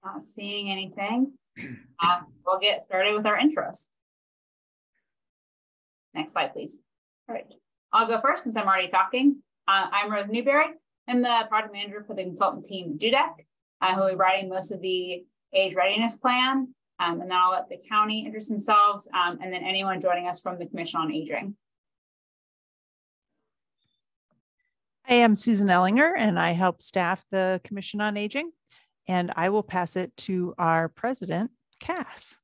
Not seeing anything. We'll get started with our intros. Next slide, please. All right, I'll go first since I'm already talking. I'm Rose Newberry. I'm the project manager for the consultant team DUDEC, who will be writing most of the age readiness plan. And then I'll let the county introduce themselves, and then anyone joining us from the Commission on Aging. I am Susan Ellinger, and I help staff the Commission on Aging, and I will pass it to our president, Cass.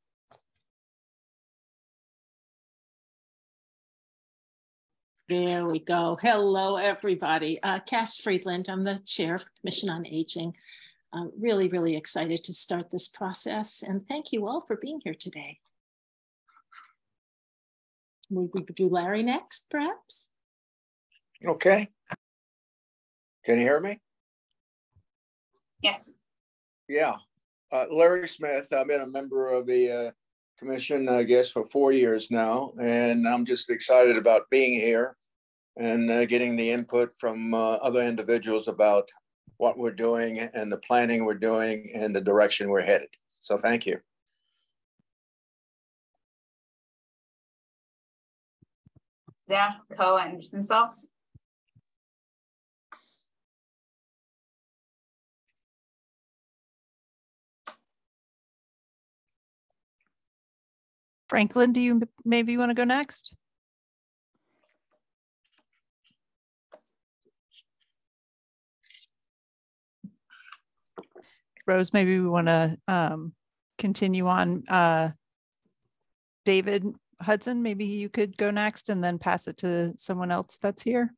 There we go. Hello, everybody. Cass Friedland, I'm the chair of the Commission on Aging. Really, really excited to start this process, and thank you all for being here today. We could do Larry next, perhaps? Okay. Can you hear me? Yes. Yeah. Larry Smith, I've been a member of the commission, I guess, for 4 years now, and I'm just excited about being here and getting the input from other individuals about what we're doing and the planning we're doing and the direction we're headed. So thank you. Yeah, co-introduce themselves. Franklin, do you maybe want to go next? Rose, maybe we want to continue on. David Hudson, maybe you could go next and then pass it to someone else that's here.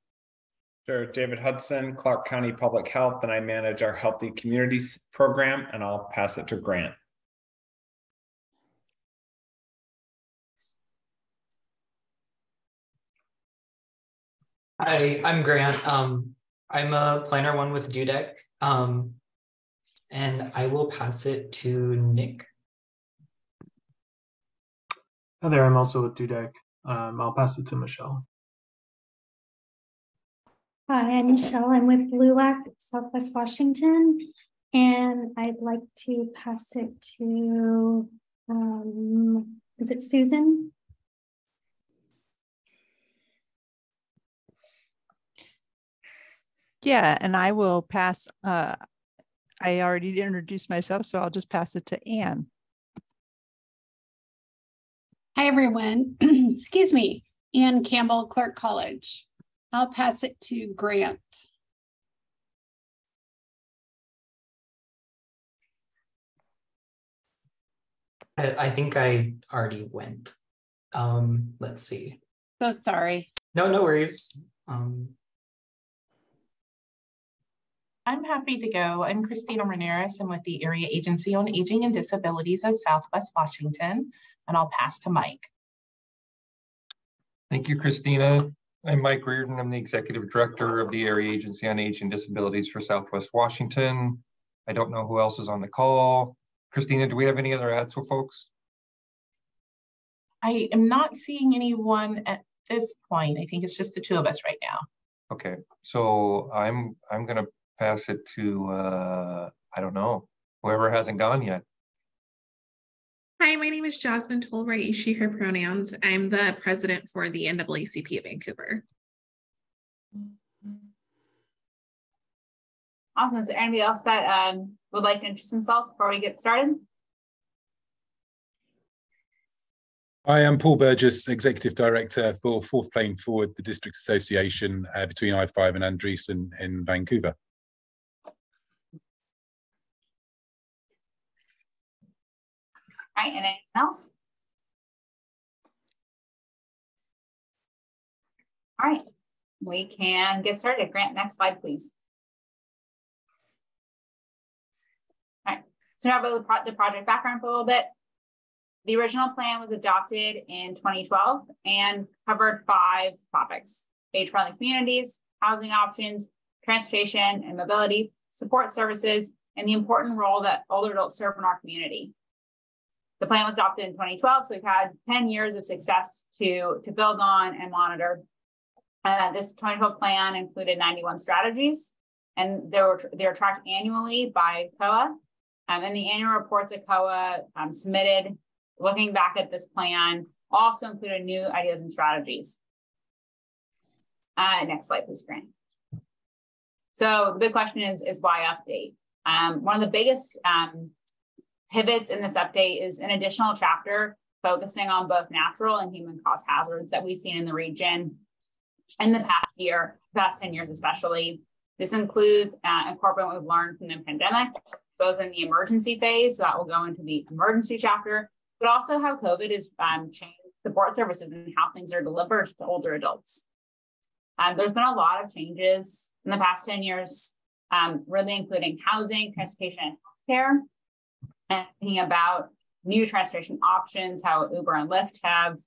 Sure, David Hudson, Clark County Public Health, and I manage our Healthy Communities program, and I'll pass it to Grant. Hi, I'm Grant. I'm a planner one with DUDEC, and I will pass it to Nick. Hi there, I'm also with DUDEC. I'll pass it to Michelle. Hi, I'm Michelle. I'm with LULAC, Southwest Washington, and I'd like to pass it to, is it Susan? Yeah, and I will pass, I already introduced myself, so I'll just pass it to Anne. Hi, everyone. Excuse me, Ann Campbell, Clark College. I'll pass it to Grant. I think I already went. Let's see. So sorry. No worries. I'm happy to go. I'm Christina Ramirez. I'm with the Area Agency on Aging and Disabilities of Southwest Washington, and I'll pass to Mike. Thank you, Christina. I'm Mike Reardon. I'm the Executive Director of the Area Agency on Aging and Disabilities for Southwest Washington. I don't know who else is on the call. Christina, do we have any other ADSWA folks? I am not seeing anyone at this point. I think it's just the two of us right now. Okay, so I'm gonna pass it to, I don't know, whoever hasn't gone yet. Hi, my name is Jasmine Tolbright, she, her pronouns. I'm the president for the NAACP of Vancouver. Awesome. Is there anybody else that would like to introduce themselves before we get started? I am Paul Burgess, Executive Director for Fourth Plane Forward, the District Association between I-5 and Andreessen in Vancouver. All right, and anything else? All right, we can get started. Grant, next slide, please. All right, so now about the project background for a little bit. The original plan was adopted in 2012 and covered 5 topics: age-friendly communities, housing options, transportation and mobility, support services, and the important role that older adults serve in our community. The plan was adopted in 2012, so we've had 10 years of success to build on and monitor. This 2012 plan included 91 strategies, and they're tracked annually by COA. And the annual reports that COA submitted, looking back at this plan, also included new ideas and strategies. Next slide, please, Grant. So the big question is why update? One of the biggest pivots in this update is an additional chapter focusing on both natural and human caused hazards that we've seen in the region in the past 10 years especially. This includes incorporating what we've learned from the pandemic, both in the emergency phase, so that will go into the emergency chapter, but also how COVID has changed support services and how things are delivered to older adults. There's been a lot of changes in the past 10 years, really including housing, transportation, and healthcare, and thinking about new transportation options, how Uber and Lyft have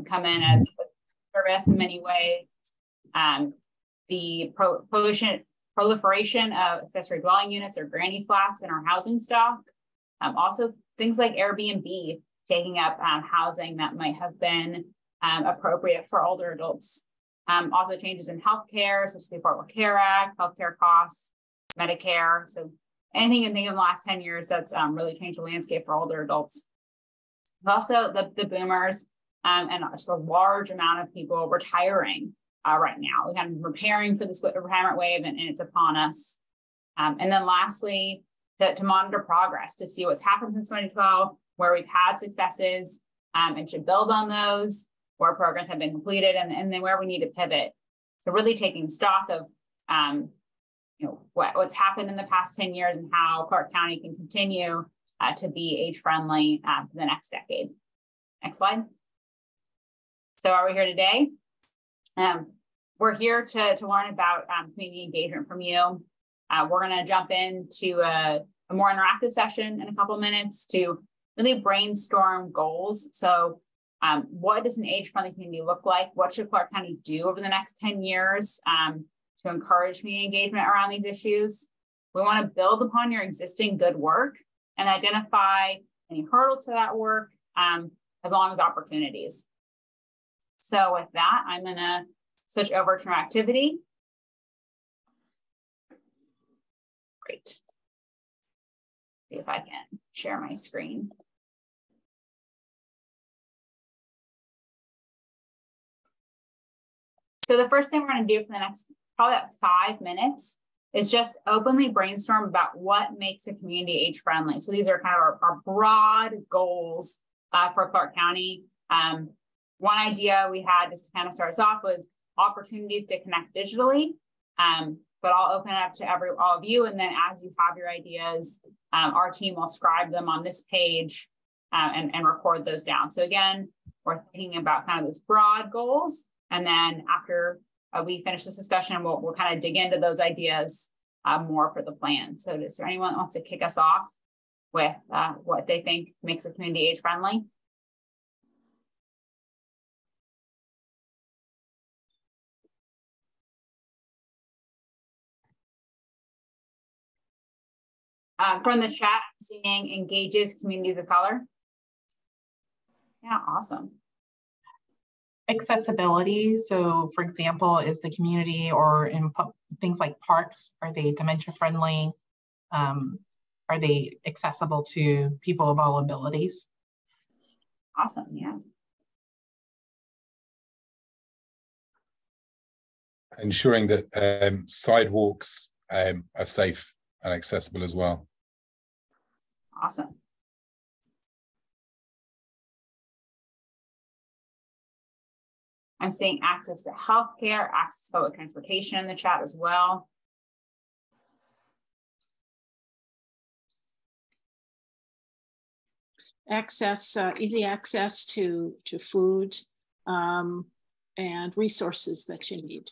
come in as a service in many ways. The proliferation of accessory dwelling units or granny flats in our housing stock. Also things like Airbnb taking up housing that might have been appropriate for older adults. Also changes in healthcare, such as the Affordable Care Act, healthcare costs, Medicare. So anything you can think of in the last 10 years that's really changed the landscape for older adults. Also the boomers and just a large amount of people retiring right now. We're kind of preparing for this retirement wave and it's upon us. And then lastly, to monitor progress, to see what's happened since 2012, where we've had successes and should build on those, where programs have been completed, and then where we need to pivot. So really taking stock of what's happened in the past 10 years and how Clark County can continue to be age-friendly for the next decade. Next slide. So are we here today? We're here to learn about community engagement from you. We're going to jump into a more interactive session in a couple of minutes to really brainstorm goals. So what does an age-friendly community look like? What should Clark County do over the next 10 years to encourage community engagement around these issues? We want to build upon your existing good work and identify any hurdles to that work, as long as opportunities. So with that, I'm going to switch over to our activity. Great. See if I can share my screen. So the first thing we're going to do for the next probably about 5 minutes is just openly brainstorm about what makes a community age-friendly. So these are kind of our broad goals for Clark County. One idea we had just to kind of start us off was opportunities to connect digitally, but I'll open it up to all of you. And then as you have your ideas, our team will scribe them on this page and record those down. So again, we're thinking about kind of those broad goals. And then after we finish this discussion, we'll kind of dig into those ideas more for the plan. So is there anyone that wants to kick us off with what they think makes a community age-friendly? From the chat, seeing engages communities of color. Yeah, awesome. Accessibility. So for example, is the community or in things like parks, are they dementia friendly? Are they accessible to people of all abilities? Awesome, yeah. Ensuring that sidewalks are safe and accessible as well. Awesome. I'm seeing access to healthcare, access to public transportation in the chat as well. Access, easy access to food and resources that you need.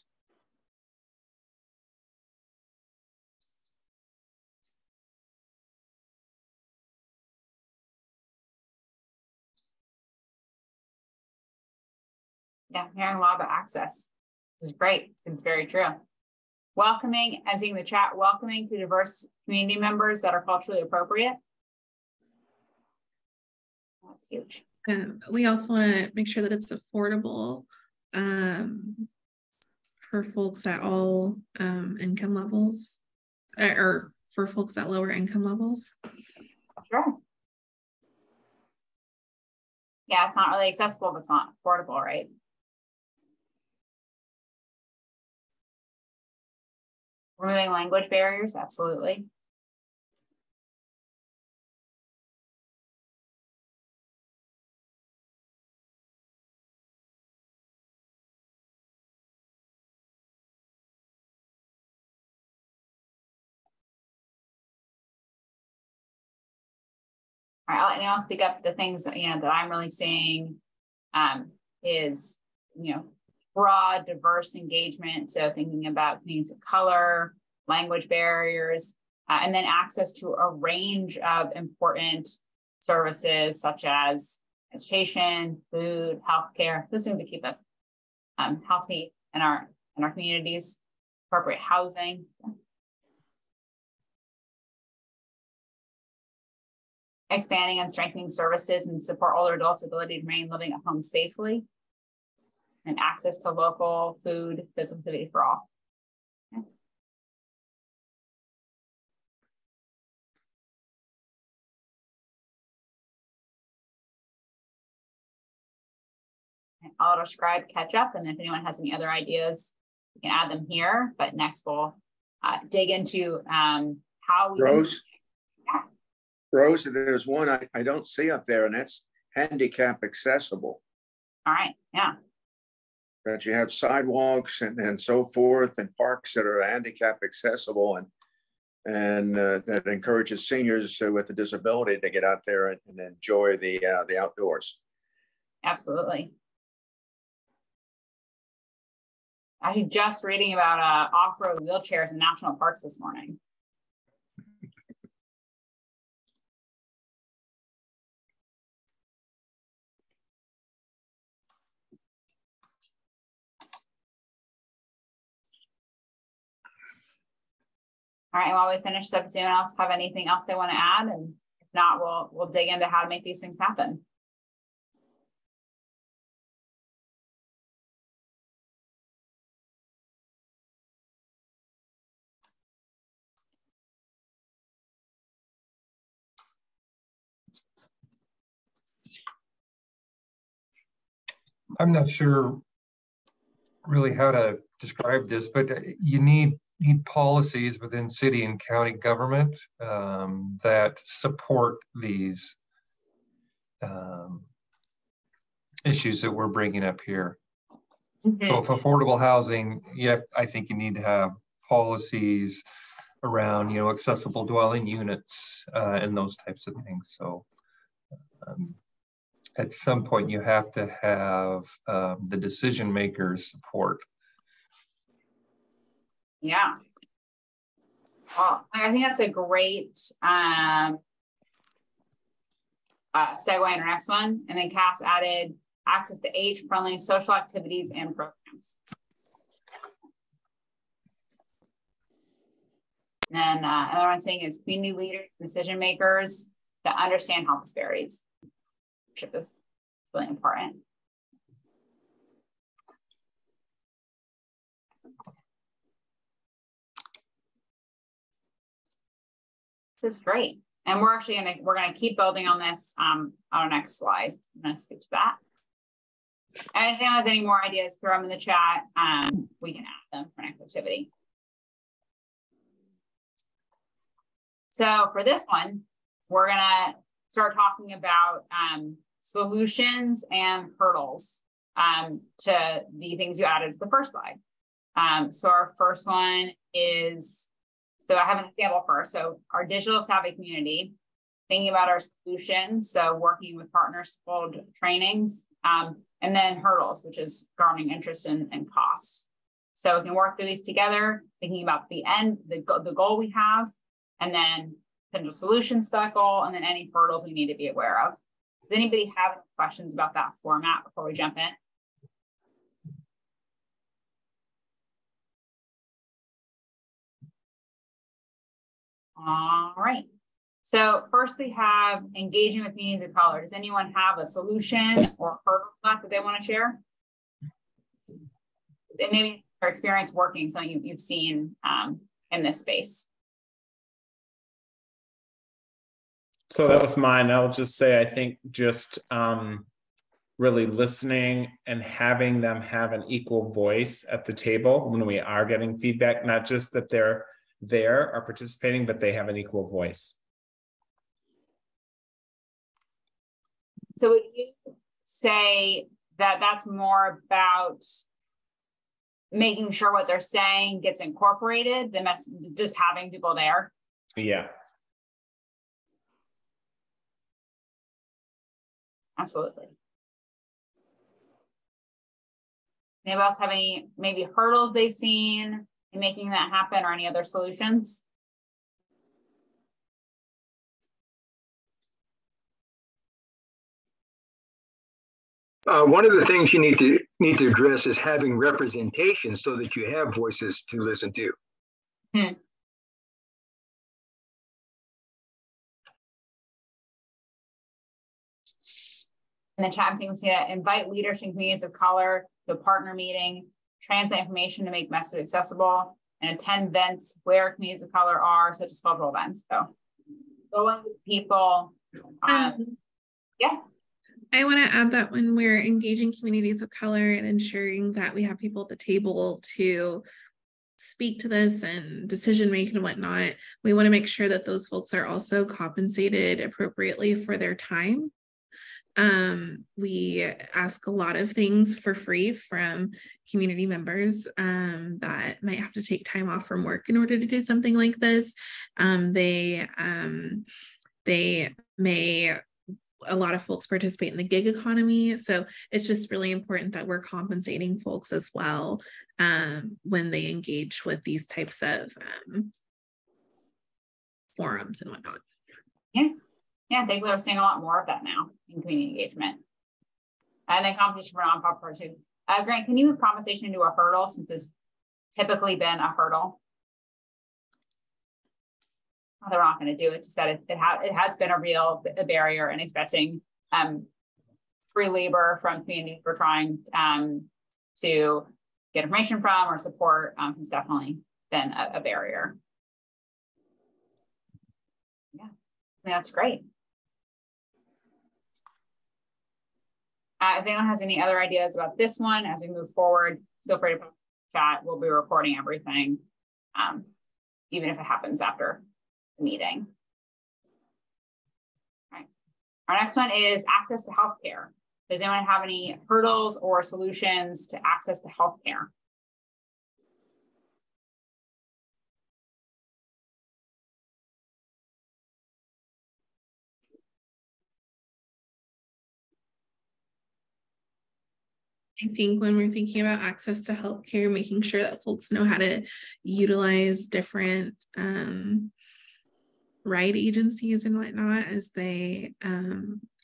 Yeah, I'm hearing a lot about access. This is great. It's very true. Welcoming, as in the chat, welcoming to diverse community members that are culturally appropriate. That's huge. We also want to make sure that it's affordable for folks at all income levels, or for folks at lower income levels? Sure. Yeah, it's not really accessible, but it's not affordable, right? Removing language barriers, absolutely. All right, I'll speak up the things that I'm really seeing is broad, diverse engagement. So thinking about communities of color, language barriers, and then access to a range of important services such as education, food, healthcare. Those things to keep us healthy in our communities, appropriate housing. Expanding and strengthening services and support older adults' ability to remain living at home safely, and access to local food, physical activity for all. Okay. I'll describe catch up, and if anyone has any other ideas, we can add them here. But next we'll dig into how we Rose, there's one I don't see up there, and that's handicap accessible. All right, yeah. That you have sidewalks and so forth, and parks that are handicap accessible, and that encourages seniors with a disability to get out there and enjoy the outdoors. Absolutely. I was just reading about off-road wheelchairs in national parks this morning. All right, while we finish up, does anyone else have anything else they want to add? And if not, we'll dig into how to make these things happen. I'm not sure really how to describe this, but you need policies within city and county government that support these issues that we're bringing up here. Mm-hmm. So if affordable housing, I think you need to have policies around, accessible dwelling units and those types of things. So at some point you have to have the decision makers support. Yeah. Well, I think that's a great segue on our next one. And then Cass added access to age-friendly social activities and programs. And then another one saying is community leaders, decision makers that understand health disparities. This is really important. This is great. And we're actually gonna keep building on this on our next slide. I'm gonna skip to that. And if anyone has any more ideas, throw them in the chat. We can add them for next activity. So for this one, we're gonna start talking about solutions and hurdles to the things you added to the first slide. So our first one is, so I have an example first. So our digital savvy community, thinking about our solutions. So working with partners to hold trainings, and then hurdles, which is garnering interest and costs. So we can work through these together, thinking about the end, the goal we have, and then potential solutions to that goal, and then any hurdles we need to be aware of. Does anybody have any questions about that format before we jump in? All right. So first we have engaging with communities of color. Does anyone have a solution or hurdle that they want to share? And maybe their experience working, something you've seen in this space. So that was mine. I'll just say, I think just really listening and having them have an equal voice at the table when we are getting feedback, not just that they're there or participating, but they have an equal voice. So would you say that that's more about making sure what they're saying gets incorporated than just having people there? Yeah. Absolutely. Anybody else have any maybe hurdles they've seen in making that happen, or any other solutions? One of the things you need to address is having representation so that you have voices to listen to. In the chat, I'm saying to invite leaders and communities of color to a partner meeting, translate information to make message accessible, and attend events where communities of color are, such as cultural events. So going with people. Yeah. I want to add that when we're engaging communities of color and ensuring that we have people at the table to speak to this and decision making and whatnot, we want to make sure that those folks are also compensated appropriately for their time. We ask a lot of things for free from community members that might have to take time off from work in order to do something like this. A lot of folks participate in the gig economy. So it's just really important that we're compensating folks as well when they engage with these types of forums and whatnot. Yeah, I think we're seeing a lot more of that now in community engagement. And then competition for nonprofit too. Grant, can you move compensation into a hurdle, since it's typically been a hurdle? Well, they're not going to do it, just that it has been a real barrier, and expecting free labor from communities we're trying to get information from or support has definitely been a barrier. Yeah, that's great. If anyone has any other ideas about this one as we move forward, feel free to chat. We'll be recording everything, even if it happens after the meeting. All right. Our next one is access to healthcare. Does anyone have any hurdles or solutions to access to healthcare? I think when we're thinking about access to healthcare, making sure that folks know how to utilize different ride agencies and whatnot as they,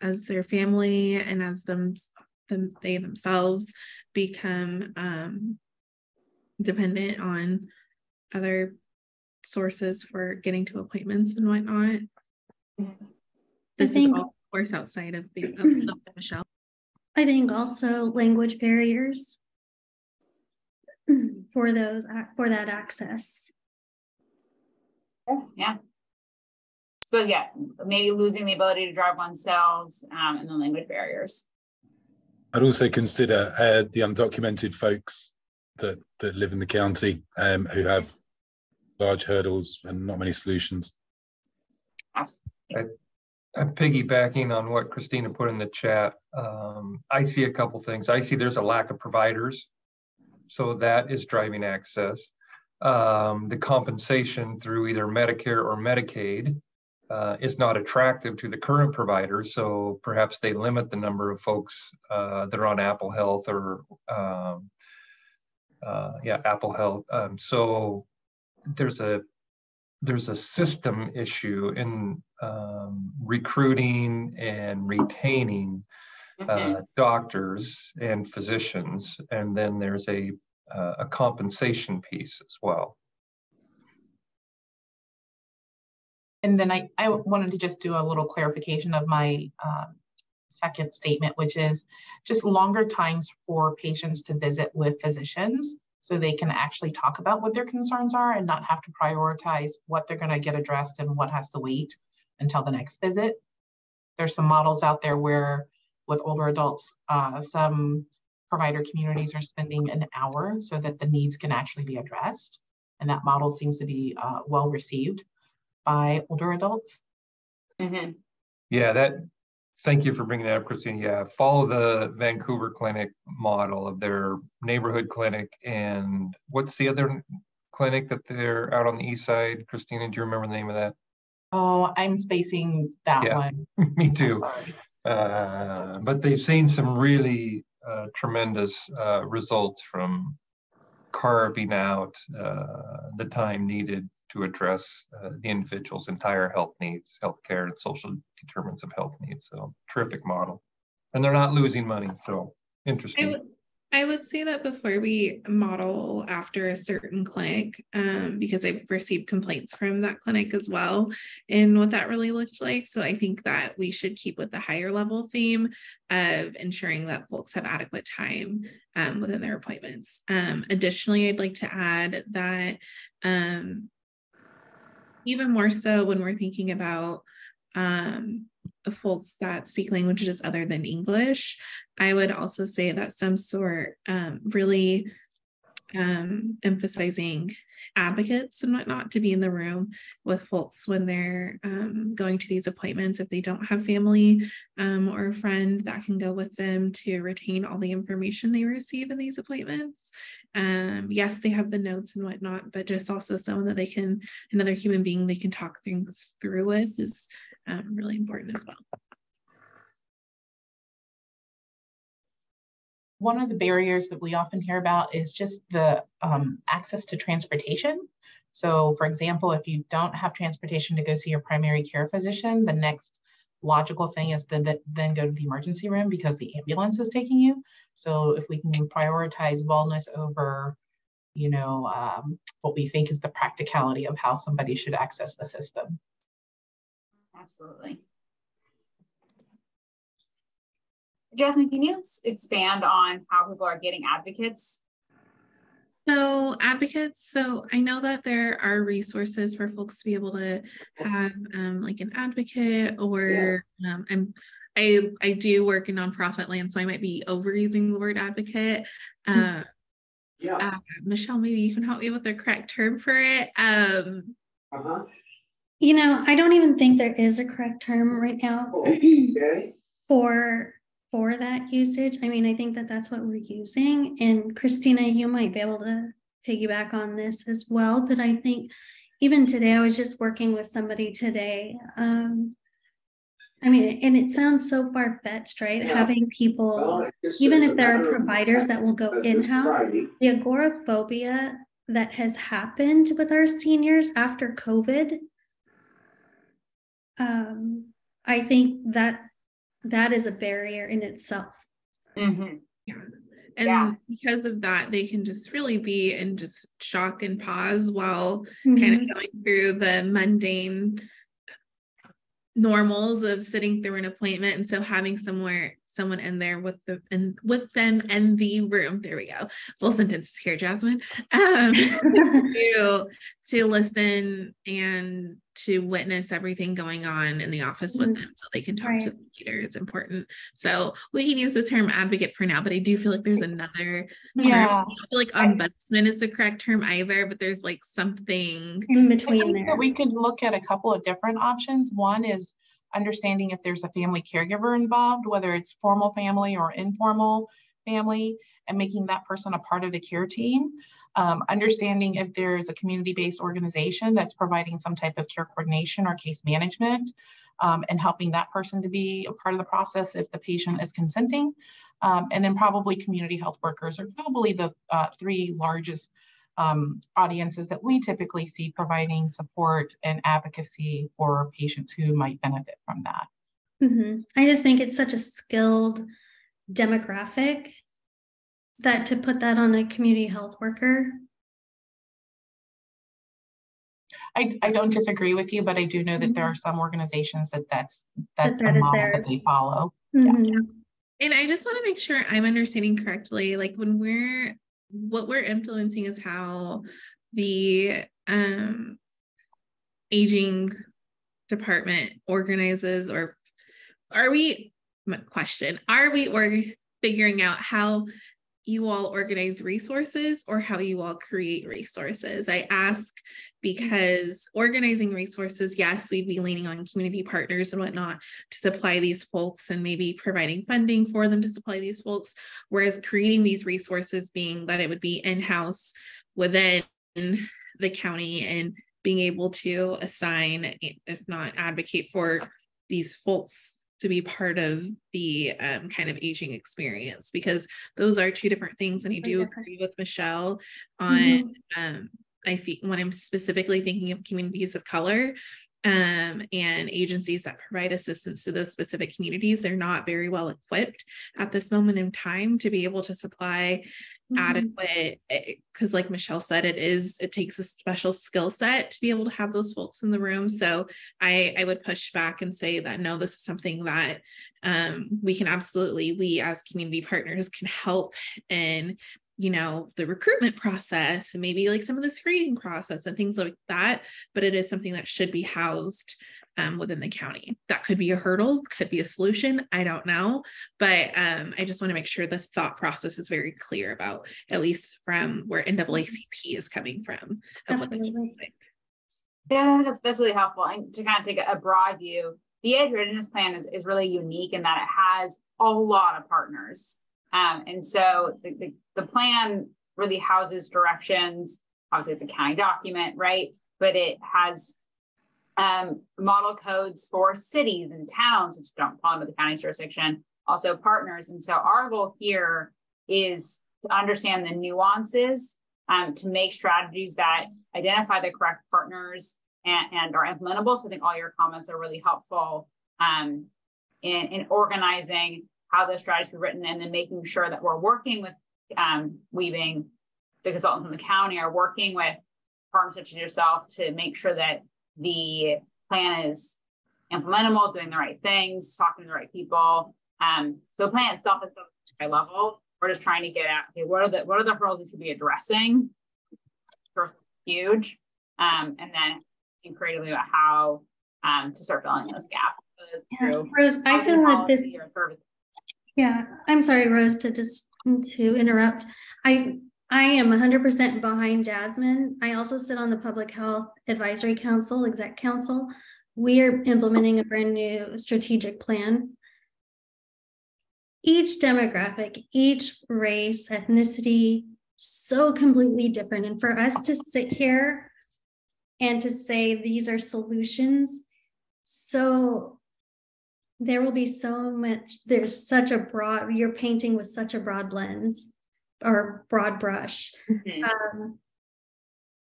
as their family and as they themselves become dependent on other sources for getting to appointments and whatnot. This is all, of course, outside of being Michelle. I think also language barriers for that access. Yeah. So yeah, maybe losing the ability to drive oneself and the language barriers. I'd also consider the undocumented folks that live in the county who have large hurdles and not many solutions. Absolutely. I'm piggybacking on what Christina put in the chat. I see a couple things. I see there's a lack of providers, so that is driving access. The compensation through either Medicare or Medicaid is not attractive to the current providers, so perhaps they limit the number of folks that are on Apple Health or Apple Health. So there's a system issue in recruiting and retaining doctors and physicians, and then there's a compensation piece as well. And then I wanted to just do a little clarification of my second statement, which is just longer times for patients to visit with physicians so they can actually talk about what their concerns are and not have to prioritize what they're going to get addressed and what has to wait. until the next visit. There's some models out there where with older adults, some provider communities are spending an hour so that the needs can actually be addressed. And that model seems to be well received by older adults. Mm-hmm. Yeah, thank you for bringing that up, Christine. Yeah, follow the Vancouver clinic model of their neighborhood clinic. And what's the other clinic that they're out on the east side? Christina, do you remember the name of that? Oh, I'm spacing that one. Me too. But they've seen some really tremendous results from carving out the time needed to address the individual's entire health needs, healthcare and social determinants of health needs. So terrific model. And they're not losing money, so interesting. I would say that before we model after a certain clinic, because I've received complaints from that clinic as well, and what that really looked like. So I think that we should keep with the higher level theme of ensuring that folks have adequate time within their appointments. Additionally, I'd like to add that even more so when we're thinking about folks that speak languages other than English, I would also say that some sort really emphasizing advocates and whatnot to be in the room with folks when they're going to these appointments. If they don't have family or a friend that can go with them to retain all the information they receive in these appointments. Yes, they have the notes and whatnot, but just also someone that they can, another human being they can talk things through with is really important as well. One of the barriers that we often hear about is just the access to transportation. So for example, if you don't have transportation to go see your primary care physician, the next logical thing is then go to the emergency room because the ambulance is taking you. So if we can prioritize wellness over, you know, what we think is the practicality of how somebody should access the system. Absolutely. Jasmine, can you expand on how people are getting advocates? So advocates, so I know that there are resources for folks to be able to have like an advocate, or I do work in nonprofit land, so I might be overusing the word advocate. Michelle, maybe you can help me with the correct term for it. You know, I don't even think there is a correct term right now for that usage. I mean, I think that that's what we're using. And Christina, you might be able to piggyback on this as well. But I think even today, I was just working with somebody today. I mean, and it sounds so far-fetched, right? Yeah. Having people, even if there are providers that will go in-house, the agoraphobia that has happened with our seniors after COVID, I think that is a barrier in itself. Mm-hmm. Yeah. And because of that, they can just really be in just shock and pause while kind of going through the mundane normals of sitting through an appointment. And so having someone in there with them in the room, there we go, full sentences here, Jasmine, to listen and to witness everything going on in the office with them so they can talk to the leader is important. So we can use the term advocate for now, but I do feel like there's another term. I don't feel like ombudsman is the correct term either, but there's like something in between. I think that we could look at a couple of different options. One is understanding if there's a family caregiver involved, whether it's formal family or informal family, and making that person a part of the care team. Understanding if there's a community-based organization that's providing some type of care coordination or case management, and helping that person to be a part of the process if the patient is consenting. And then probably community health workers are probably the three largest audiences that we typically see providing support and advocacy for patients who might benefit from that. I just think it's such a skilled demographic that to put that on a community health worker. I don't disagree with you, but I do know that there are some organizations that's the model that they follow. Yeah. And I just want to make sure I'm understanding correctly, like when what we're influencing is how the aging department organizes, or are we figuring out how you all organize resources or how you all create resources? I ask because organizing resources, yes, we'd be leaning on community partners and whatnot to supply these folks and maybe providing funding for them to supply these folks. Whereas creating these resources, being that it would be in-house within the county and being able to assign, if not advocate for, these folks to be part of the kind of aging experience, because those are two different things. And I do agree with Michelle on, I think when I'm specifically thinking of communities of color and agencies that provide assistance to those specific communities, they're not very well equipped at this moment in time to be able to supply adequate, because like Michelle said, it takes a special skill set to be able to have those folks in the room. So I would push back and say that no, this is something that we can absolutely, we as community partners can help in, you know, the recruitment process and maybe like some of the screening process and things like that. But it is something that should be housed within the county. That could be a hurdle, could be a solution. I don't know. But I just want to make sure the thought process is very clear about, at least from where NAACP is coming from. Absolutely. Yeah, that's really helpful. And to kind of take a broad view, the Age Readiness Plan is really unique in that it has a lot of partners. And so the plan really houses directions. Obviously, it's a county document, right? But it has model codes for cities and towns which don't fall under the county's jurisdiction, also partners. And so our goal here is to understand the nuances, to make strategies that identify the correct partners and are implementable. So I think all your comments are really helpful in organizing how the strategies are written, and then making sure that we're working with Weaving, the consultants from the county are working with partners such as yourself to make sure that the plan is implementable, doing the right things, talking to the right people. So the plan itself is high level. We're just trying to get at, okay, what are the hurdles we should be addressing? Huge. And then think creatively about how to start filling those gaps. So Rose, I feel like this. Yeah, I'm sorry, Rose, to interrupt. I am 100% behind Jasmine. I also sit on the Public Health Advisory Council, Exec Council. We are implementing a brand new strategic plan. Each demographic, each race, ethnicity, so completely different. And for us to sit here and to say these are solutions, so there will be so much, there's such a broad, you're painting with such a broad lens or broad brush.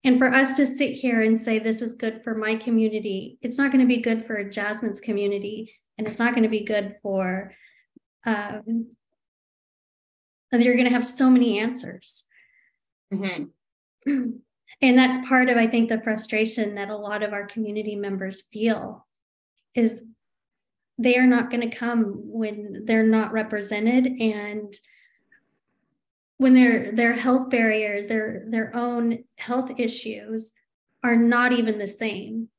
And for us to sit here and say, this is good for my community, it's not going to be good for Jasmine's community, and it's not going to be good for, you're going to have so many answers. And that's part of, I think, the frustration that a lot of our community members feel is they are not going to come when they're not represented, and when their health barrier, their own health issues are not even the same.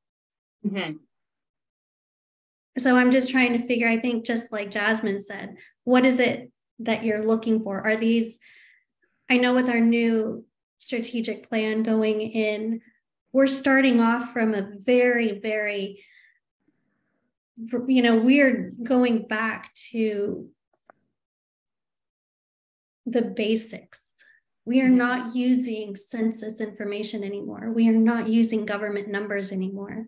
So I'm just trying to figure, I think just like Jasmine said, what is it that you're looking for? Are these, I know with our new strategic plan going in, we're starting off from a very, very, we're going back to the basics. We are not using census information anymore. We are not using government numbers anymore.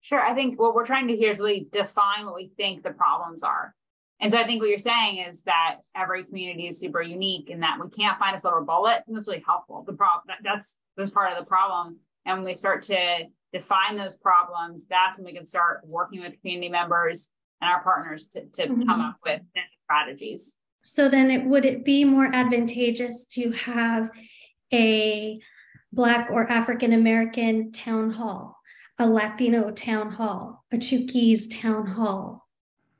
Sure. I think what we're trying to here is really define what we think the problems are. And so I think what you're saying is that every community is super unique and that we can't find a silver bullet. And that's really helpful. The problem that's part of the problem. And when we start to define those problems, that's when we can start working with community members and our partners to come up with strategies. So then would it be more advantageous to have a Black or African-American town hall, a Latino town hall, a Chuukese town hall,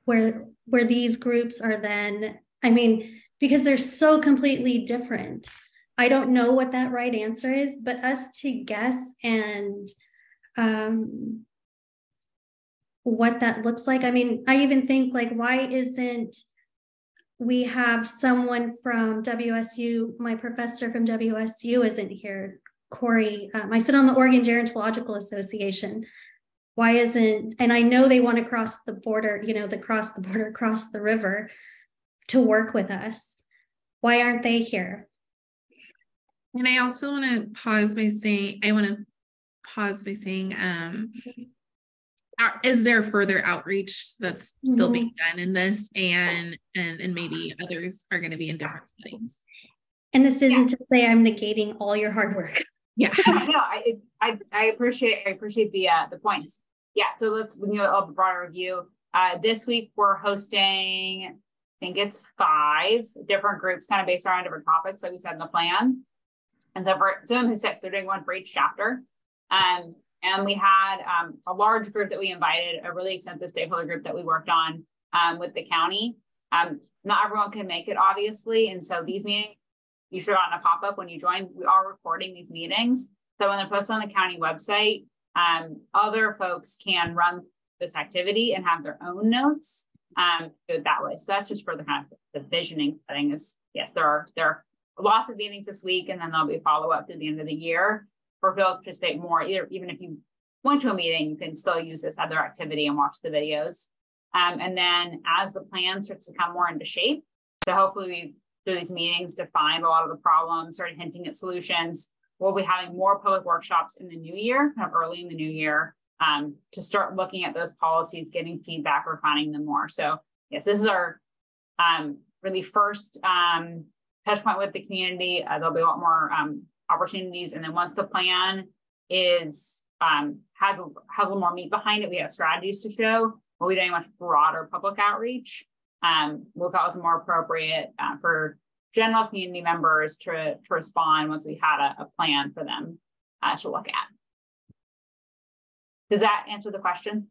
where these groups are then, I mean, because they're so completely different. I don't know what that right answer is, but us to guess and what that looks like. I mean, I even think like, why isn't we have someone from WSU, my professor from WSU isn't here, Corey. I sit on the Oregon Gerontological Association. Why isn't, and I know they want to cross the border, you know, cross the river to work with us. Why aren't they here? And I also want to pause by saying, is there further outreach that's still being done in this, and maybe others are going to be in different settings? And this isn't to say I'm negating all your hard work. Yeah. No, I appreciate the points. Yeah, so we can go a broader review. This week we're hosting, I think it's 5 different groups, kind of based around different topics that we said in the plan. And so for Zoom is 6, they're doing one for each chapter. And we had a large group that we invited, a really extensive stakeholder group that we worked on with the county. Not everyone can make it, obviously. And so these meetings, you should have gotten a pop-up when you join. We are recording these meetings. So when they're posted on the county website, other folks can run this activity and have their own notes do it that way. So that's just for the kind of the visioning thing is, yes, there are lots of meetings this week, and then there'll be a follow-up through the end of the year for people to participate more. Even if you went to a meeting, you can still use this other activity and watch the videos. And then as the plan starts to come more into shape, so hopefully we, through these meetings, defined a lot of the problems, started hinting at solutions. We'll be having more public workshops in the new year, kind of early in the new year, to start looking at those policies, getting feedback, refining them more. So yes, this is our really first touch point with the community. There'll be a lot more opportunities. And then once the plan is has a little more meat behind it, we have strategies to show. We'll be doing much broader public outreach. We thought it was more appropriate for general community members to respond once we had a plan for them to look at. Does that answer the question?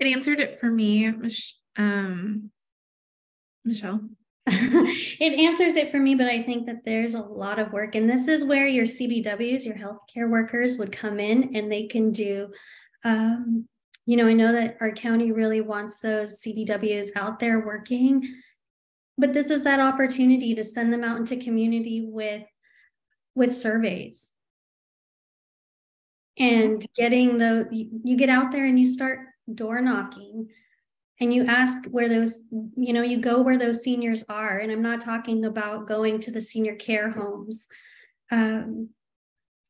It answered it for me, Michelle. It answers it for me, but I think that there's a lot of work. And this is where your CBWs, your healthcare workers, would come in, and they can do, you know, I know that our county really wants those CBWs out there working, but this is that opportunity to send them out into community with surveys. And getting you get out there and you start door knocking, and you ask where those, you know, you go where those seniors are. And I'm not talking about going to the senior care homes, you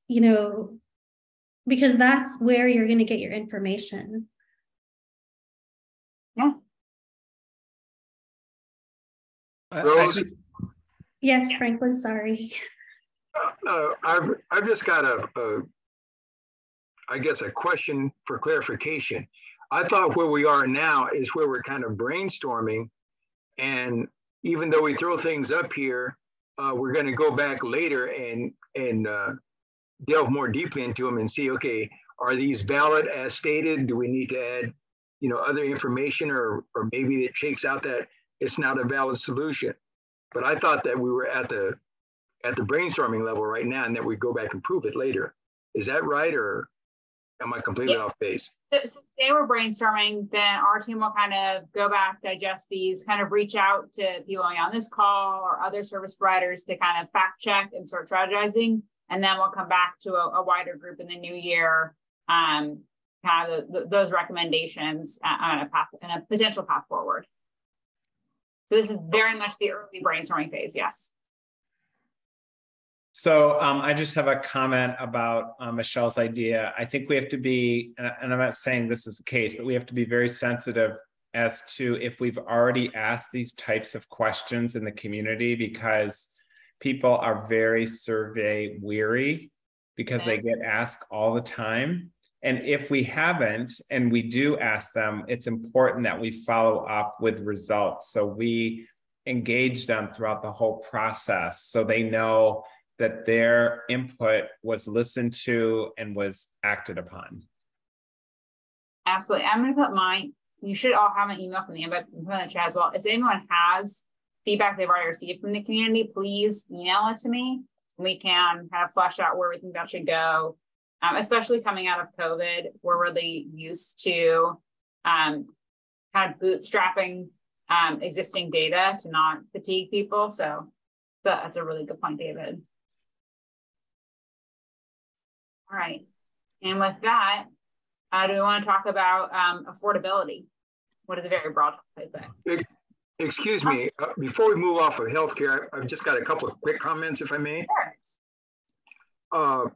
know, because that's where you're going to get your information. Yeah. Yes, Franklin, sorry. I've just got I guess a question for clarification. I thought where we are now is where we're kind of brainstorming, and even though we throw things up here, we're going to go back later and delve more deeply into them and see, okay, are these valid as stated? Do we need to add, you know, other information, or maybe it shakes out that it's not a valid solution? But I thought that we were at the brainstorming level right now, and that we go back and prove it later. Is that right, or am I completely off base? So today we're brainstorming, then our team will kind of go back, digest these, kind of reach out to people on this call or other service providers to kind of fact check and start strategizing. And then we'll come back to a wider group in the new year, kind of those recommendations on a potential path forward. So this is very much the early brainstorming phase, yes. So I just have a comment about Michelle's idea. I think we have to be, and I'm not saying this is the case, but we have to be very sensitive as to if we've already asked these types of questions in the community, because people are very survey weary because they get asked all the time. And if we haven't, and we do ask them, it's important that we follow up with results. So we engage them throughout the whole process so they know that their input was listened to and was acted upon. Absolutely. I'm going to put you should all have an email from the invite in the chat as well. If anyone has feedback they've already received from the community, please email it to me. We can kind of flesh out where we think that should go, especially coming out of COVID. We're really used to kind of bootstrapping existing data to not fatigue people. So that's a really good point, David. All right. And with that, do we want to talk about affordability? What is a very broad topic? Excuse me, before we move off of healthcare, I've just got a couple of quick comments, if I may. Sure.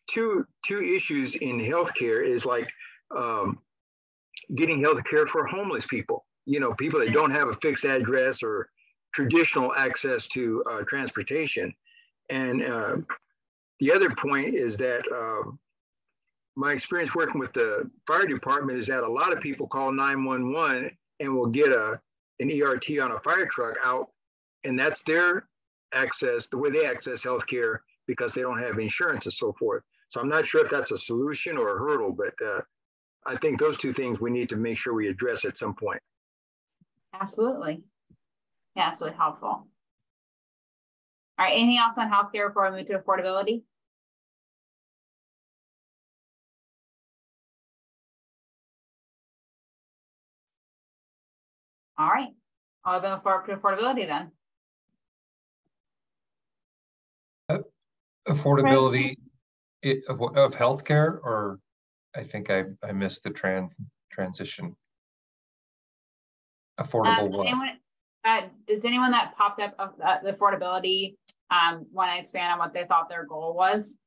Two issues in healthcare is like getting healthcare for homeless people. You know, people that don't have a fixed address or traditional access to transportation. And the other point is that my experience working with the fire department is that a lot of people call 911 and will get an ERT on a fire truck out, and that's their access, the way they access healthcare, because they don't have insurance and so forth. So I'm not sure if that's a solution or a hurdle, but I think those two things we need to make sure we address at some point. Absolutely. Yeah, it's really helpful. All right, anything else on healthcare before I move to affordability? All right, I'll open the floor up to affordability then. Affordability of healthcare, or I think I missed the transition. Affordable what? Does anyone that popped up of the affordability want to expand on what they thought their goal was?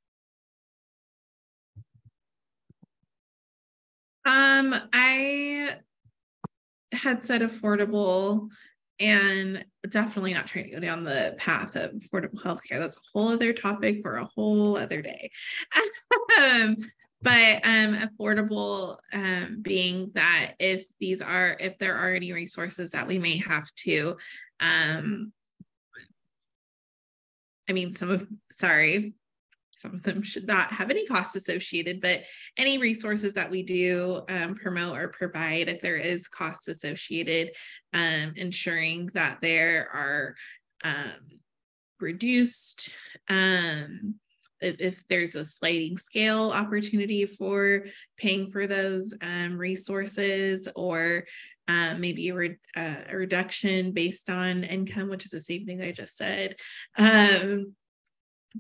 I had said affordable, and definitely not trying to go down the path of affordable healthcare. That's a whole other topic for a whole other day. But affordable being that if there are any resources that we may have to, some of them should not have any cost associated, but any resources that we do promote or provide, if there is cost associated, ensuring that there are reduced, if there's a sliding scale opportunity for paying for those resources, or maybe a reduction based on income, which is the same thing I just said.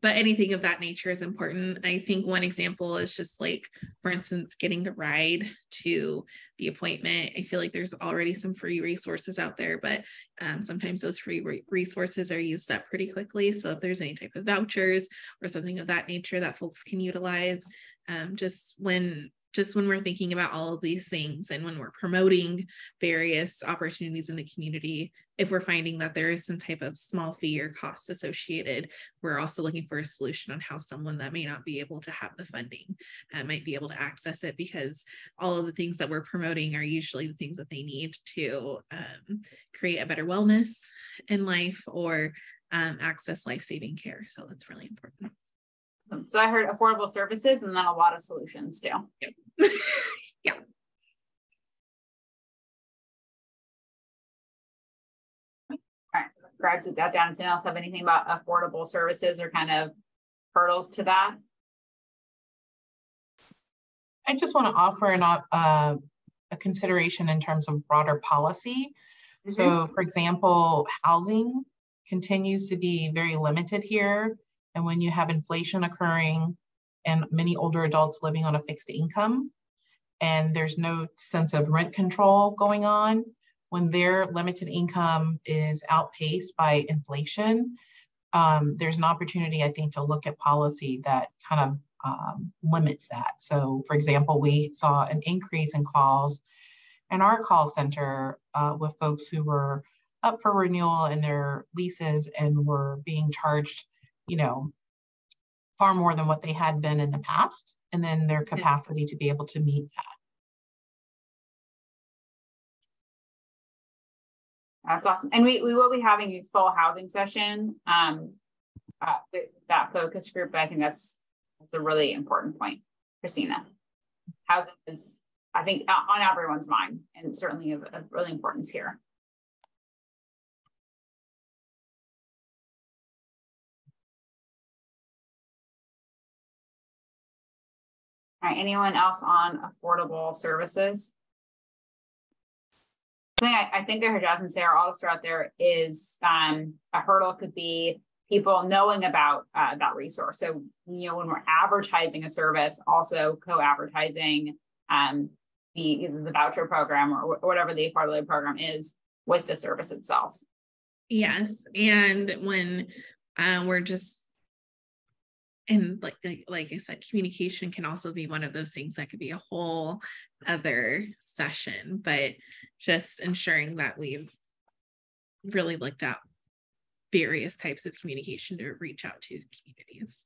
But anything of that nature is important. I think one example is just like, for instance, getting a ride to the appointment. I feel like there's already some free resources out there, but sometimes those free resources are used up pretty quickly. So if there's any type of vouchers or something of that nature that folks can utilize, just when we're thinking about all of these things and when we're promoting various opportunities in the community, if we're finding that there is some type of small fee or cost associated, we're also looking for a solution on how someone that may not be able to have the funding might be able to access it, because all of the things that we're promoting are usually the things that they need to create a better wellness in life or access life-saving care. So that's really important. So I heard affordable services and then a lot of solutions too. Yep. Yeah. All right, grabs that down. Does anyone else have anything about affordable services or kind of hurdles to that? I just want to offer a consideration in terms of broader policy. Mm-hmm. So, for example, housing continues to be very limited here. And when you have inflation occurring and many older adults living on a fixed income, and there's no sense of rent control going on, when their limited income is outpaced by inflation, there's an opportunity, I think, to look at policy that kind of limits that. So, for example, we saw an increase in calls in our call center with folks who were up for renewal in their leases and were being charged, far more than what they had been in the past, and then their capacity to be able to meet that. That's awesome. And we will be having a full housing session with that focus group, but I think that's a really important point, Christina. Housing is, I think, on everyone's mind, and certainly of really importance here. All right, anyone else on affordable services? Something I think I heard Jasmine say, or I'll just throw out there, is a hurdle could be people knowing about that resource. So, you know, when we're advertising a service, also co-advertising either the voucher program or whatever the affordability program is with the service itself. Yes, and when we're just, and like I said, communication can also be one of those things that could be a whole other session, but just ensuring that we've really looked at various types of communication to reach out to communities,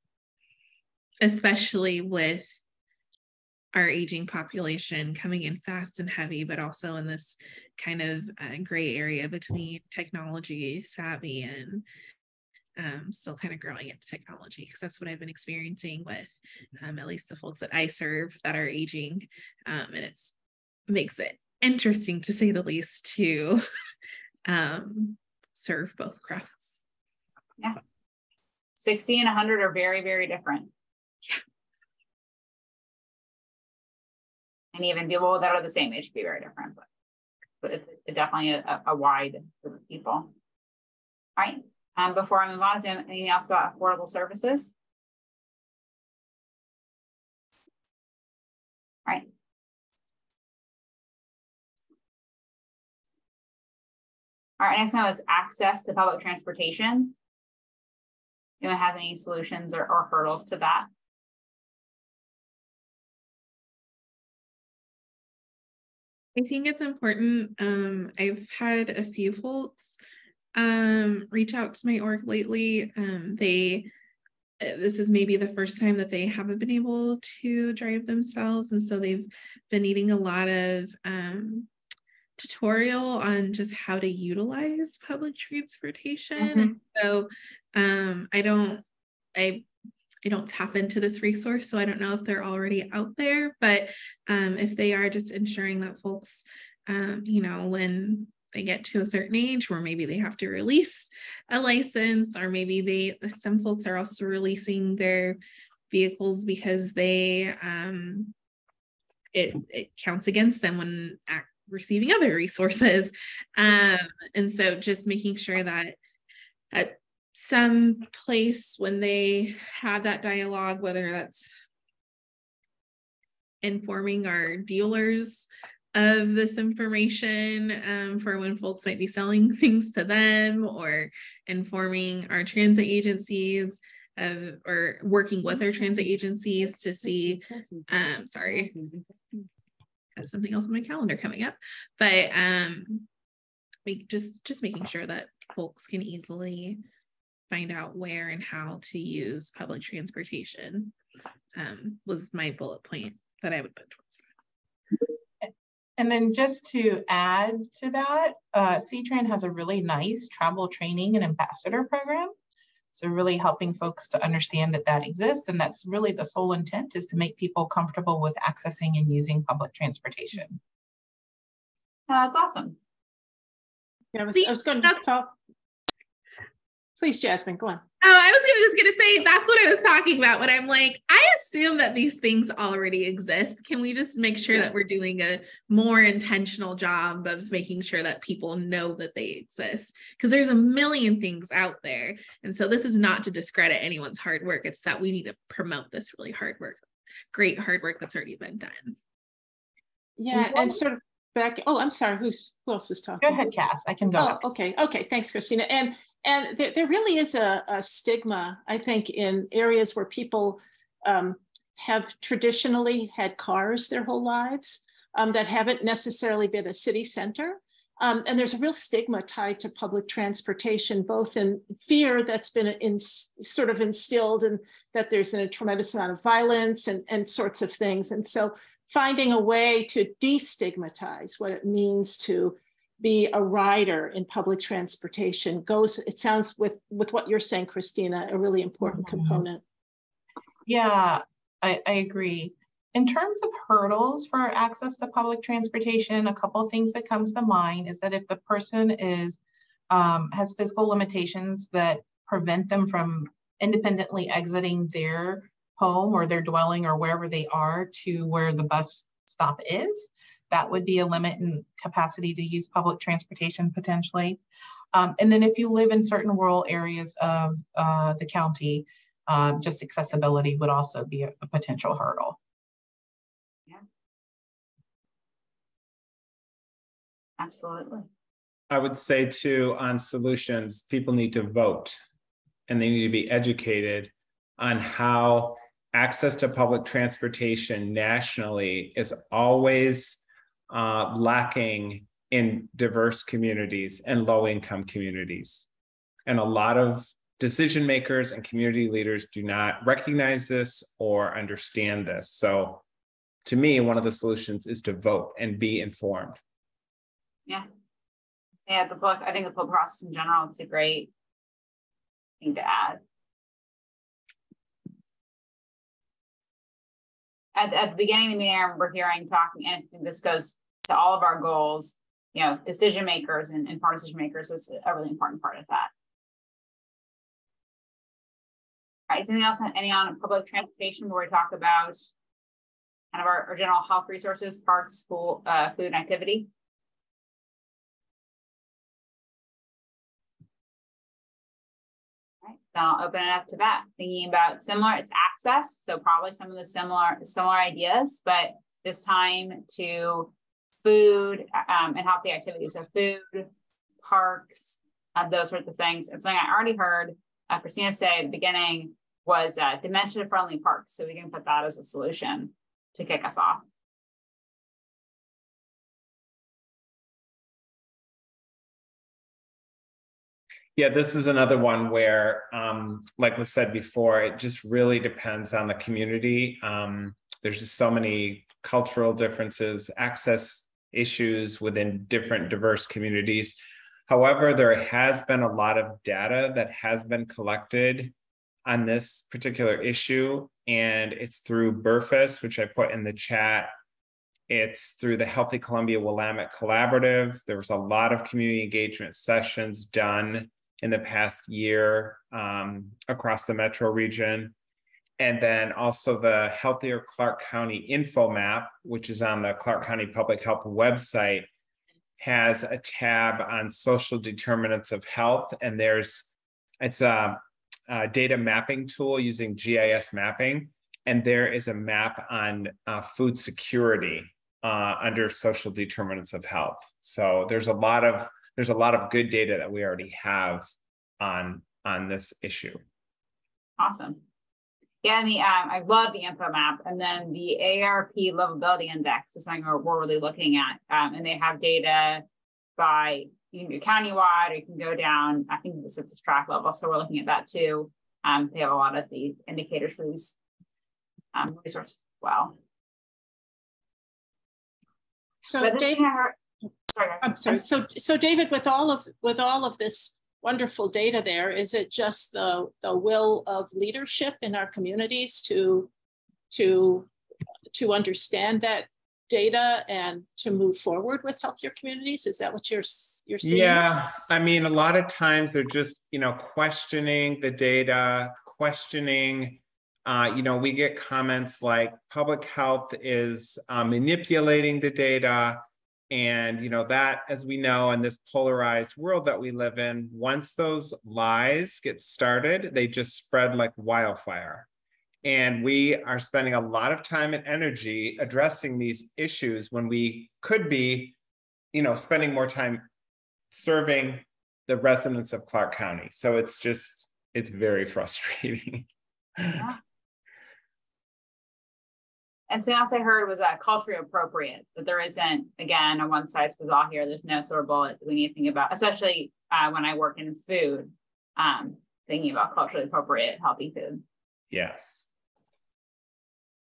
especially with our aging population coming in fast and heavy, but also in this kind of gray area between technology savvy and still kind of growing into technology, because that's what I've been experiencing with at least the folks that I serve that are aging, and it's makes it interesting, to say the least, to serve both crowds. Yeah, 60 and 100 are very, very different. Yeah. And even people that are the same age can be very different, but it's definitely a wide group of people. All right. Before I move on, is there anything else about affordable services? All right. All right, next one is access to public transportation. Anyone has any solutions or hurdles to that? I think it's important. I've had a few folks reach out to my org lately. This is maybe the first time that they haven't been able to drive themselves, and so they've been needing a lot of tutorial on just how to utilize public transportation. Mm-hmm. And so I don't tap into this resource, so I don't know if they're already out there, but if they are, just ensuring that folks, you know, when they get to a certain age where maybe they have to release a license, or maybe some folks are also releasing their vehicles because they it counts against them when receiving other resources, and so just making sure that at some place when they have that dialogue, whether that's informing our dealers of this information for when folks might be selling things to them, or informing our transit agencies or working with our transit agencies to see, sorry, got something else on my calendar coming up, but just making sure that folks can easily find out where and how to use public transportation was my bullet point that I would put towards that. And then just to add to that, CTRAN has a really nice travel training and ambassador program. So really helping folks to understand that that exists, and that's really the sole intent, is to make people comfortable with accessing and using public transportation. That's awesome. Yeah, I was going to follow. Please, Jasmine, go on. Oh, I was just going to say, that's what I was talking about when I'm like, I assume that these things already exist. Can we just make sure that we're doing a more intentional job of making sure that people know that they exist? Because there's a million things out there. And so this is not to discredit anyone's hard work. It's that we need to promote this really hard work, great hard work that's already been done. Yeah, and sort of back, oh, I'm sorry, who else was talking? Go ahead, Cass, I can go. Oh, okay, thanks, Christina. And there really is a stigma, I think, in areas where people have traditionally had cars their whole lives that haven't necessarily been a city center. And there's a real stigma tied to public transportation, both in fear that's been sort of instilled, and that there's a tremendous amount of violence and sorts of things. And so finding a way to destigmatize what it means to be a rider in public transportation goes, it sounds with what you're saying, Christina, a really important component. Yeah, I agree. In terms of hurdles for access to public transportation, a couple of things that comes to mind is that if the person is has physical limitations that prevent them from independently exiting their home or their dwelling or wherever they are to where the bus stop is. That would be a limit in capacity to use public transportation potentially. And then if you live in certain rural areas of the county, just accessibility would also be a potential hurdle. Yeah. Absolutely. I would say too, on solutions, people need to vote and they need to be educated on how access to public transportation nationally is always lacking in diverse communities and low-income communities. And a lot of decision makers and community leaders do not recognize this or understand this. So to me, one of the solutions is to vote and be informed. Yeah. Yeah, the book, I think the book process in general, it's a great thing to add. At the beginning of the meeting, I remember hearing talking, and I think this goes to all of our goals, you know, decision makers and part decision makers is a really important part of that. All right, is anything else, any on public transportation where we talk about kind of our general health resources, parks, school, food and activity? Right, then I'll open it up to that. Thinking about similar, it's access. So probably some of the similar ideas, but this time to food and healthy activities. So food, parks, those sorts of things. And something I already heard Christina say at the beginning was dementia-friendly parks. So we can put that as a solution to kick us off. Yeah, this is another one where, like was said before, it just really depends on the community. There's just so many cultural differences, access issues within different diverse communities. However, there has been a lot of data that has been collected on this particular issue, and it's through BERFIS, which I put in the chat. It's through the Healthy Columbia Willamette Collaborative. There was a lot of community engagement sessions done in the past year across the metro region. And then also the Healthier Clark County Info Map, which is on the Clark County Public Health website, has a tab on social determinants of health. And it's a data mapping tool using GIS mapping. And there is a map on food security under social determinants of health. So there's a lot of good data that we already have on this issue. Awesome. Yeah, and I love the info map, and then the ARP livability index is something we're really looking at, and they have data by, you can do countywide, or you can go down, I think it's at the track level, so we're looking at that too. They have a lot of the indicators for these resources as well. So David, I'm sorry. So David, with all of this wonderful data there, is it just the will of leadership in our communities to understand that data and to move forward with healthier communities? Is that what you're seeing? Yeah, I mean, a lot of times they're just, questioning the data, questioning, we get comments like public health is manipulating the data. And, that, as we know, in this polarized world that we live in, once those lies get started, they just spread like wildfire. And we are spending a lot of time and energy addressing these issues when we could be, spending more time serving the residents of Clark County. So it's very frustrating. Yeah. And something else I heard was culturally appropriate, that there isn't, again, a one size fits all here. There's no silver bullet that we need to think about, especially when I work in food, thinking about culturally appropriate, healthy food. Yes.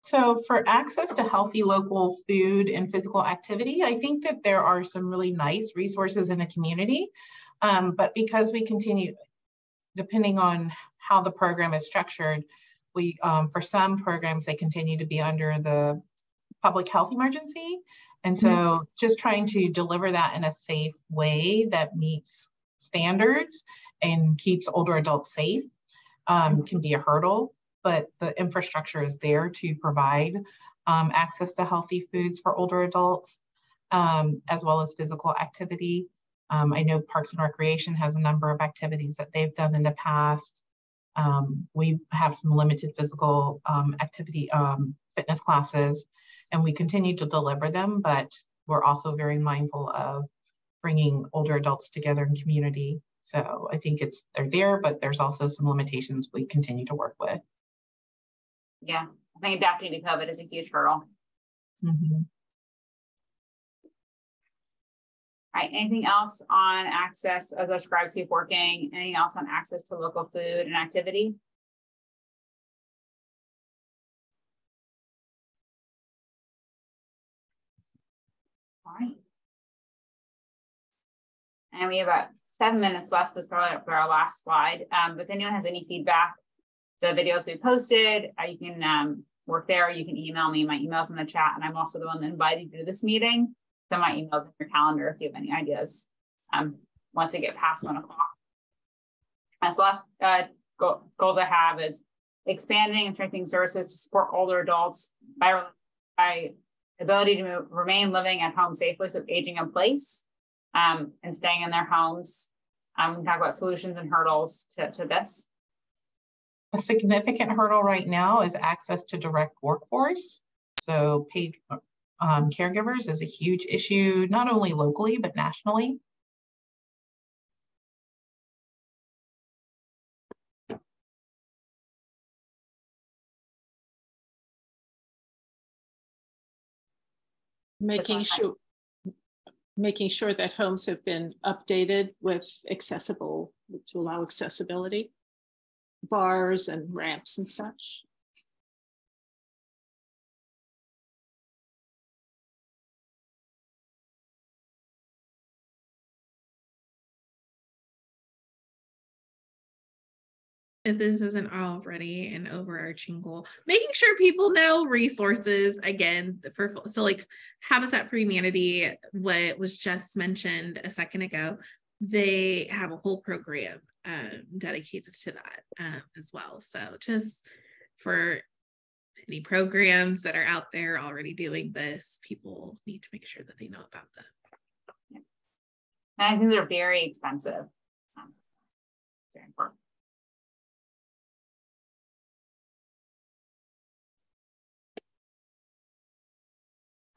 So for access to healthy local food and physical activity, I think that there are some really nice resources in the community, but because we continue, depending on how the program is structured, we, for some programs, they continue to be under the public health emergency. And so just trying to deliver that in a safe way that meets standards and keeps older adults safe can be a hurdle. but the infrastructure is there to provide access to healthy foods for older adults, as well as physical activity. I know Parks and Recreation has a number of activities that they've done in the past. We have some limited physical activity, fitness classes, and we continue to deliver them, but we're also very mindful of bringing older adults together in community. So I think they're there, but there's also some limitations we continue to work with. Yeah, I think adapting to COVID is a huge hurdle. Mm-hmm. All right, anything else on access of the Scribe Safe Working? Anything else on access to local food and activity? All right. And we have about 7 minutes left. This is probably our last slide. But if anyone has any feedback, the videos we posted, you can work there. You can email me. My email's in the chat, and I'm also the one that invited you to this meeting. So my email's in your calendar if you have any ideas. Once we get past 1 o'clock. So last goal I have is expanding and strengthening services to support older adults by ability to remain living at home safely, so aging in place and staying in their homes. We can talk about solutions and hurdles to this. A significant hurdle right now is access to direct workforce. So paid caregivers is a huge issue, not only locally, but nationally. Making sure that homes have been updated with to allow accessibility, bars and ramps and such. If this isn't already an overarching goal, making sure people know resources again so like Habitat for Humanity, what was just mentioned a second ago, they have a whole program dedicated to that as well. So just for any programs that are out there already doing this, people need to make sure that they know about them. Yeah. And I think they're very expensive. Very important.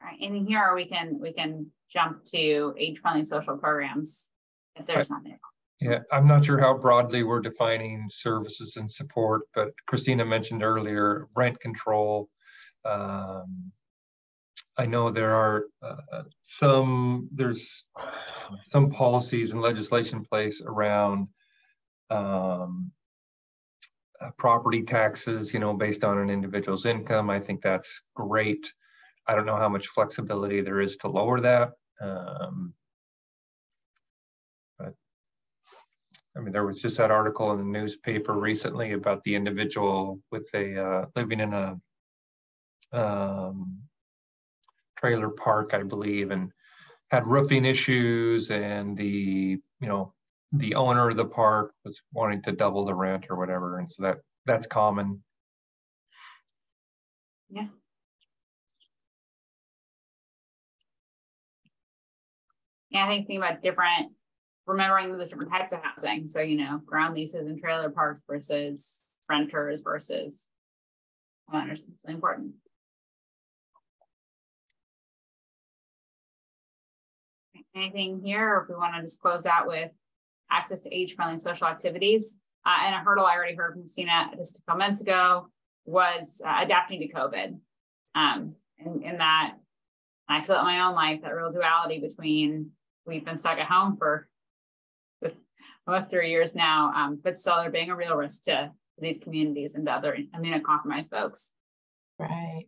All right, anything here, or we can jump to age-friendly social programs if there's nothing. Yeah, I'm not sure how broadly we're defining services and support, but Christina mentioned earlier rent control. I know there are there's some policies and legislation in place around property taxes, based on an individual's income. I think that's great. I don't know how much flexibility there is to lower that. But I mean, there was just that article in the newspaper recently about the individual with living in a trailer park, I believe, and had roofing issues, and the owner of the park was wanting to double the rent or whatever, and so that's common. Yeah. And I think thinking about remembering the different types of housing. So, ground leases and trailer parks versus renters versus owners. It's really important. Anything here, or if we want to just close out with access to age-friendly social activities. And a hurdle I already heard from Christina just a couple months ago was adapting to COVID. And that I feel it in my own life, that real duality between we've been stuck at home for almost 3 years now, but still there being a real risk to these communities and to other immunocompromised folks. Right.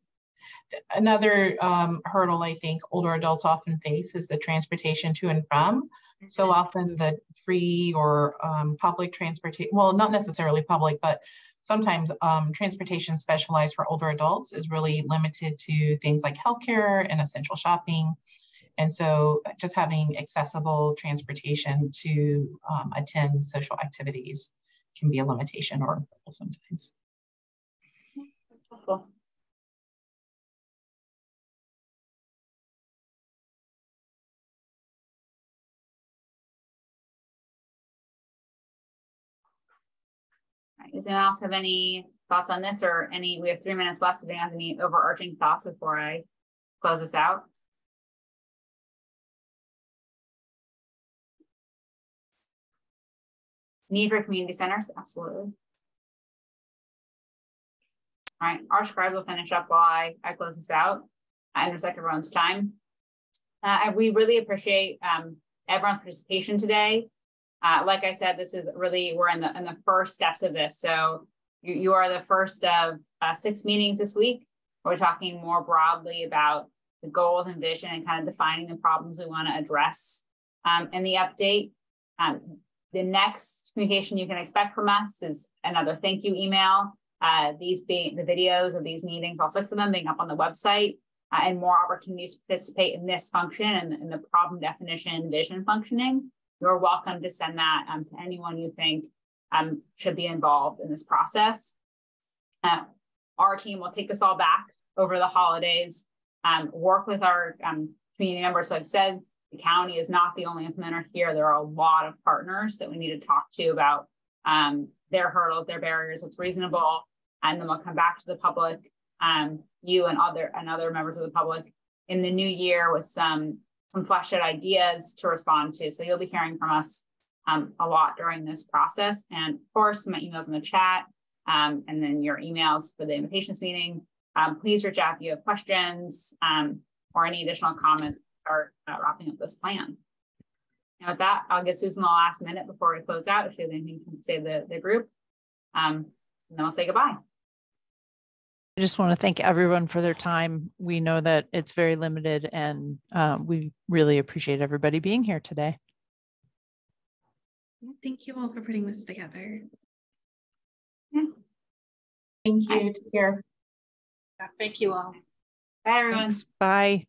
Another hurdle I think older adults often face is the transportation to and from. Mm-hmm. So often the free or public transportation, well, not necessarily public, but sometimes transportation specialized for older adults is really limited to things like healthcare and essential shopping. And so just having accessible transportation to attend social activities can be a limitation or sometimes. helpful. All right, does anyone else have any thoughts on this, or we have 3 minutes left, so do you have any overarching thoughts before I close this out? Need for community centers, absolutely. All right, our scribes will finish up while I close this out. I respect everyone's time. We really appreciate everyone's participation today. Like I said, this is really, we're in the first steps of this. So you are the first of 6 meetings this week. We're talking more broadly about the goals and vision and kind of defining the problems we want to address in the update. The next communication you can expect from us is another thank you email. These being the videos of these meetings, all 6 of them being up on the website, and more opportunities to participate in this function and in the problem definition and vision functioning. You're welcome to send that to anyone you think should be involved in this process. Our team will take this all back over the holidays, work with our community members. So I've said the county is not the only implementer here. There are a lot of partners that we need to talk to about their hurdles, their barriers, what's reasonable, and then we'll come back to the public, you and other members of the public in the new year with some fleshed out ideas to respond to. So you'll be hearing from us a lot during this process. And of course, my emails in the chat, and then your emails for the invitations meeting. Please reach out if you have questions or any additional comments or wrapping up this plan. And with that, I'll give Susan the last minute before we close out if she has anything to say to the group. And then we'll say goodbye. I just want to thank everyone for their time. We know that it's very limited, and we really appreciate everybody being here today. Thank you all for putting this together. Thank you. Take care. Thank you all. Bye, everyone. Thanks. Bye.